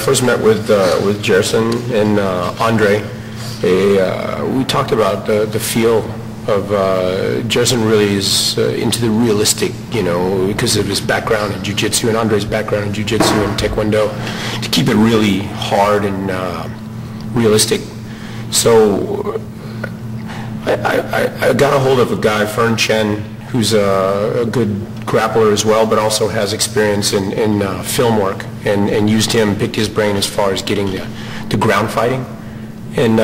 first met with Jerson and Andre, we talked about the feel of Jerson really is into the realistic, you know, because of his background in jiu-jitsu and Andre's background in jiu-jitsu and Taekwondo, to keep it really hard and realistic. So I got a hold of a guy, Fern Chen, who's a good grappler as well, but also has experience in film work, and used him, picked his brain as far as getting the ground fighting, and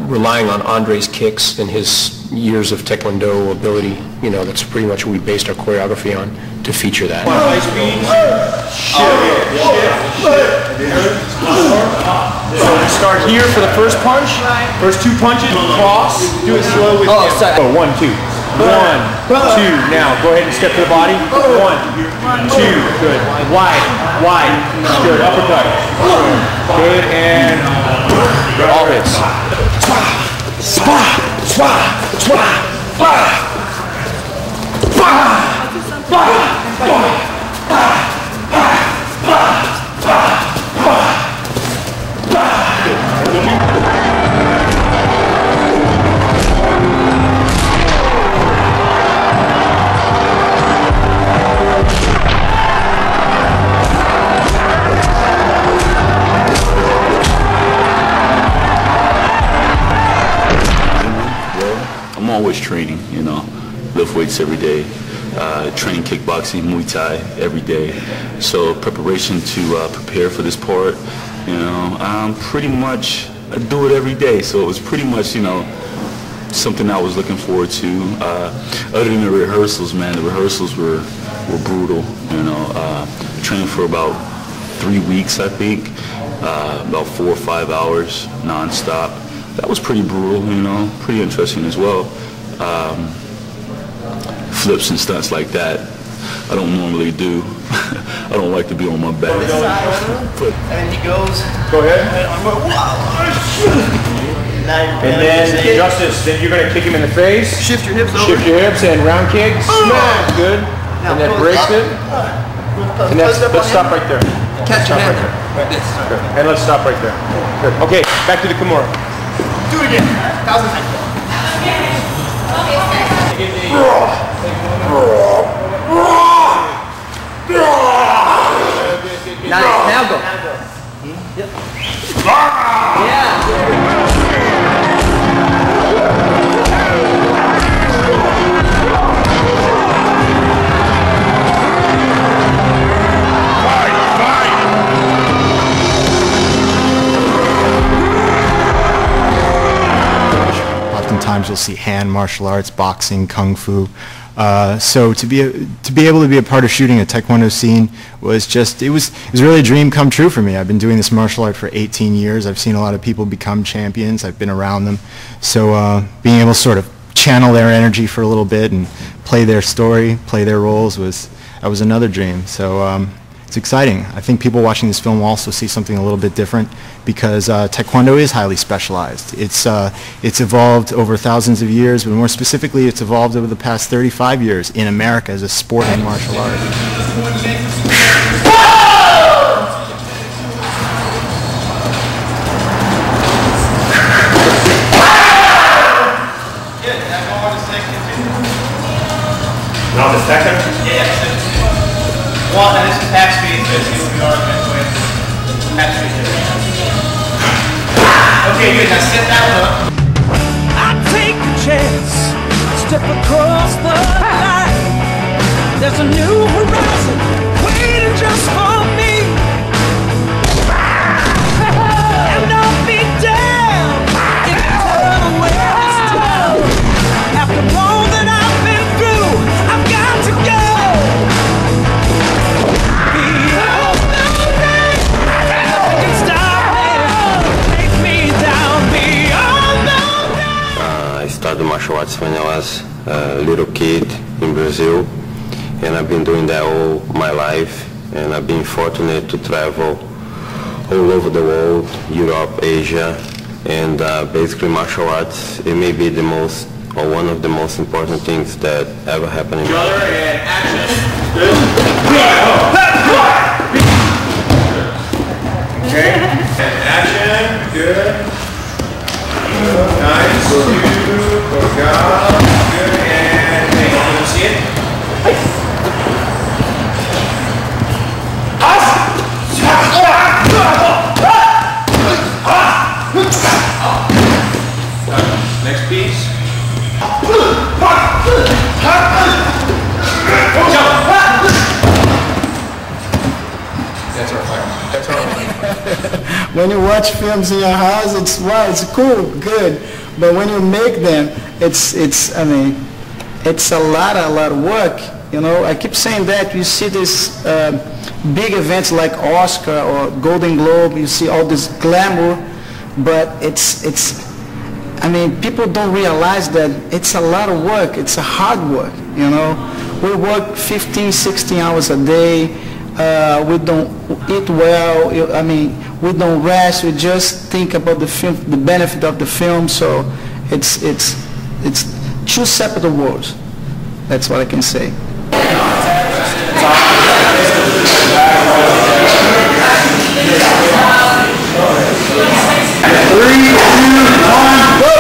relying on Andre's kicks and his years of Taekwondo ability. You know, that's pretty much what we based our choreography on, to feature that. High speed, so we start here for the first punch. First two punches, cross, do it slow with him. Oh, 1, 2. 1, 2. Now go ahead and step to the body. 1, 2. Good. Wide, wide. Good. Uppercut. Good. And all hits. I'm always training, you know, lift weights every day, train kickboxing, Muay Thai every day. So preparation to prepare for this part, you know, pretty much I do it every day. So it was pretty much, you know, something I was looking forward to. Other than the rehearsals, man, the rehearsals were brutal, you know. Trained for about 3 weeks, I think, about 4 or 5 hours non-stop. That was pretty brutal, you know, pretty interesting as well. Flips and stunts like that, I don't normally do. I don't like to be on my back. And he goes. Go ahead. And then justice. Then you're going to kick him in the face. Shift your hips over. Shift your hips and round kick. Smash. Good. And that breaks it. And let's stop right there. Catch your hand. Right. This. Good. And let's stop right there. Good. Okay, back to the Kimura. Do it again. 1,000. Nice. Now go. Yep. Yeah. Oftentimes you'll see hand martial arts, boxing, kung fu. So to be able to be a part of shooting a Taekwondo scene was just, it was really a dream come true for me. I've been doing this martial art for 18 years. I've seen a lot of people become champions. I've been around them. So being able to sort of channel their energy for a little bit and play their story, play their roles was another dream. So it's exciting. I think people watching this film will also see something a little bit different, because Taekwondo is highly specialized. It's evolved over thousands of years, but more specifically, it's evolved over the past 35 years in America as a sport and martial art. Now the second? Yeah. One, and this is half speed, so it's going to be argument with half speed. Okay, good. Now set that one up. I take a chance, step across the line. There's a new horizon waiting just for me. And I'll be damned if you turn away this time. After all that I've been through, I've got to go. I started martial arts when I was a little kid in Brazil, and I've been doing that all my life, and I've been fortunate to travel all over the world, Europe, Asia, and basically martial arts, it may be the most, or one of the most important things that ever happened in my life. And action. Good. Okay. And action. Good. Nice. Two. Good. And hey, you want to see it? Next piece. That's our fight. That's our fight. When you watch films in your house, it's wow, it's cool, good. But when you make them, I mean, it's a lot of work. You know, I keep saying that. You see this big events like Oscar or Golden Globe, you see all this glamour, but I mean, people don't realize that it's a lot of work. It's a hard work, you know. We work 15, 16 hours a day. We don't eat well. I mean, we don't rest. We just think about the film, the benefit of the film. So it's two separate worlds. That's what I can say. 3, 2, 1, go!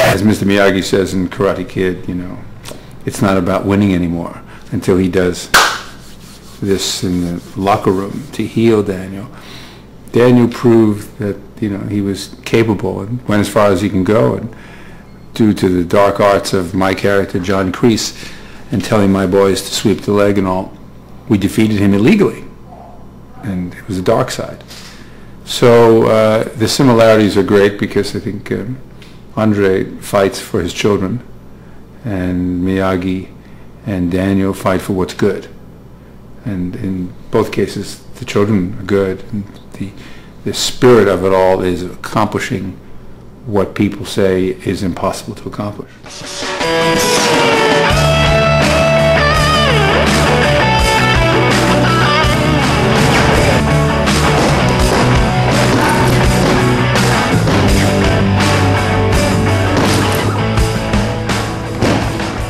As Mr. Miyagi says in Karate Kid, you know, it's not about winning anymore until he does this in the locker room to heal Daniel. Daniel proved that, you know, he was capable and went as far as he can go, and due to the dark arts of my character, John Kreese, and telling my boys to sweep the leg and all, we defeated him illegally, and it was the dark side. So the similarities are great because I think Andre fights for his children, and Miyagi and Daniel fight for what's good. And in both cases, the children are good. And the spirit of it all is accomplishing what people say is impossible to accomplish.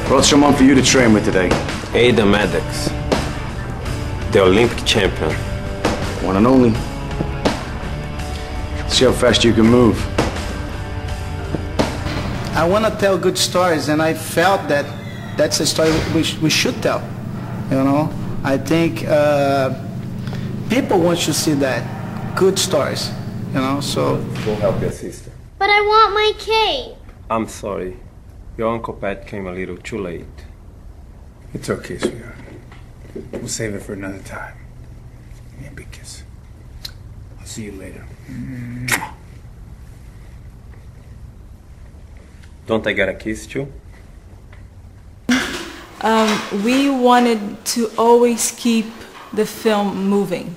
Brought someone for you to train with today. Ada Maddox, the Olympic champion. One and only. See how fast you can move. I want to tell good stories, and I felt that that's a story we should tell. You know, I think people want to see that, good stories. You know, so. We'll help your sister. But I want my cake. I'm sorry. Your Uncle Pat came a little too late. It's okay, sweetheart. We'll save it for another time. Give me a big kiss. I'll see you later. Don't I get a kiss too? We wanted to always keep the film moving.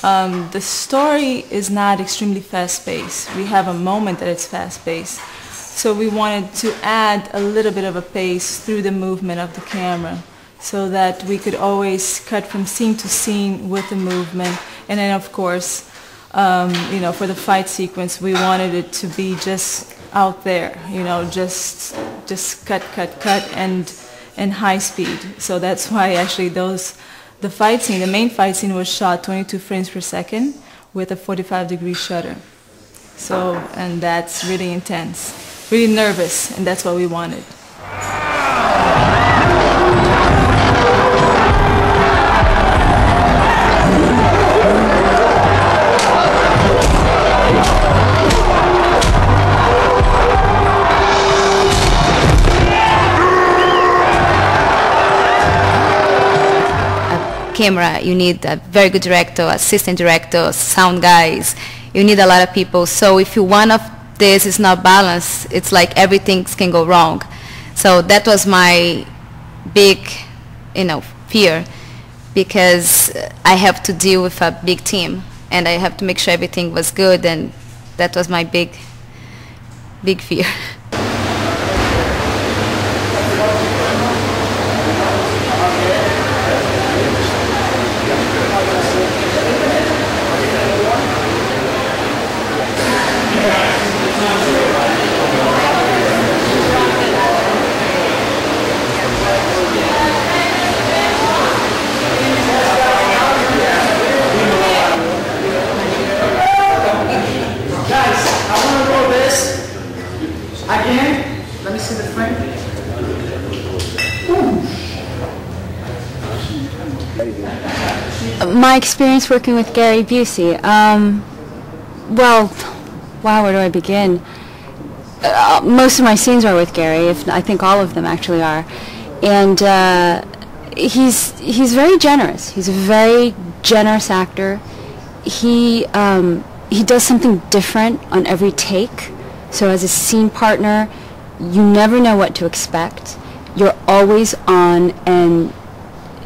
The story is not extremely fast-paced. We have a moment that it's fast-paced. So we wanted to add a little bit of a pace through the movement of the camera so that we could always cut from scene to scene with the movement. And then of course, you know, for the fight sequence, we wanted it to be just out there, you know, just cut, and high speed. So that's why actually the fight scene, the main fight scene was shot 22 frames per second with a 45-degree shutter. So, and that's really intense. Really nervous, and that's what we wanted. Camera, you need a very good director, assistant director, sound guys. You need a lot of people. So if one of this is not balanced, it's like everything can go wrong. So that was my big, you know, fear, because I have to deal with a big team and I have to make sure everything was good, and that was my big fear. My experience working with Gary Busey. Well, wow, where do I begin? Most of my scenes are with Gary. I think all of them actually are, and he's very generous. He's a very generous actor. He does something different on every take. So as a scene partner, you never know what to expect. You're always on, and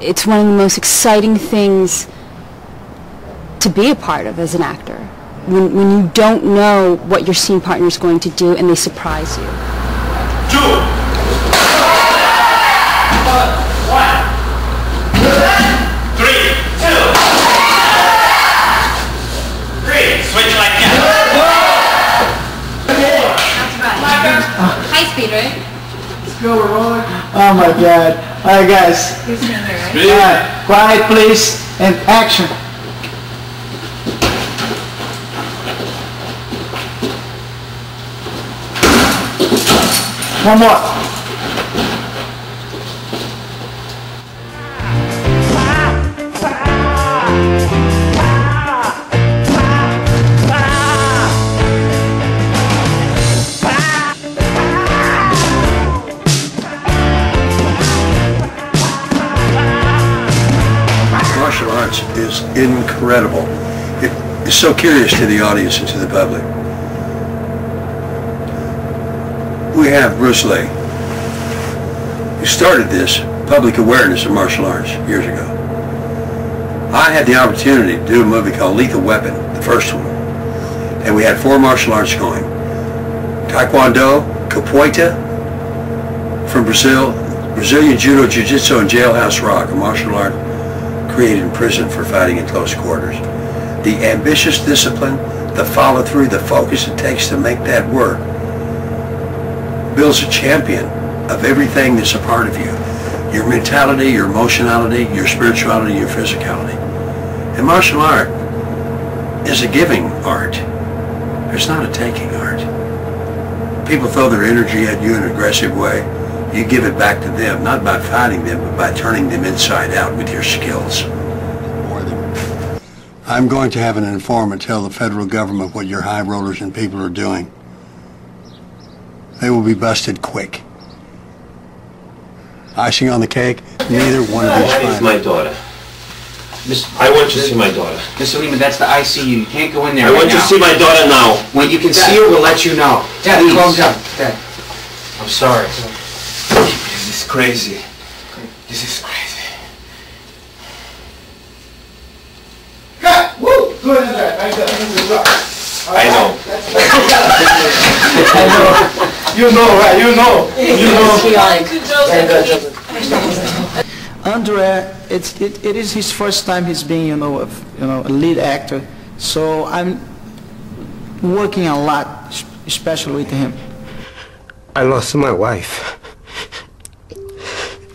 it's one of the most exciting things to be a part of as an actor. When you don't know what your scene partner is going to do and they surprise you. 2, 1, 3, 2, 3, switch like that. High speed, right? Let's go, we're rolling. Oh my God. All right, guys. All right, quiet, please, and action. One more. Martial arts is incredible. It is so curious to the audience and to the public. We have Bruce Lee, who started this public awareness of martial arts years ago. I had the opportunity to do a movie called Lethal Weapon, the first one, and we had 4 martial arts going. Taekwondo, Capoeira from Brazil, Brazilian Judo, Jiu-Jitsu, and Jailhouse Rock, a martial art created in prison for fighting in close quarters. The ambitious discipline, the follow-through, the focus it takes to make that work builds a champion of everything that's a part of you. Your mentality, your emotionality, your spirituality, your physicality. And martial art is a giving art. It's not a taking art. People throw their energy at you in an aggressive way. You give it back to them, not by fighting them, but by turning them inside out with your skills. I'm going to have an informant tell the federal government what your high rollers and people are doing. They will be busted quick. Icing on the cake, neither one of these It's my daughter. I want you to see my daughter. Mr. Lima, that's the ICU. You can't go in there I want you to see my daughter now. When you can see her, we'll let you know. Dad, Please. calm down. Dad. I'm sorry. This is crazy. This is crazy. Woo! Good in there. I know. I know. You know, right? You know. Andre, it is his first time he's being, a lead actor. So I'm working a lot, especially with him. I lost my wife.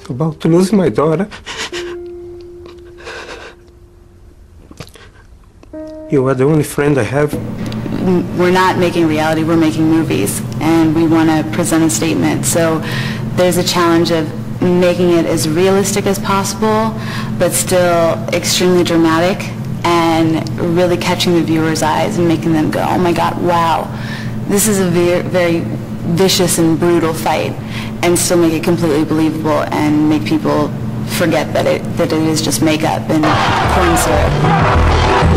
About to lose my daughter. You are the only friend I have. We're not making reality, we're making movies, and we want to present a statement. So there's a challenge of making it as realistic as possible, but still extremely dramatic, and really catching the viewer's eyes and making them go, oh my God, wow. This is a very vicious and brutal fight, and still make it completely believable and make people forget that it is just makeup and corn syrup.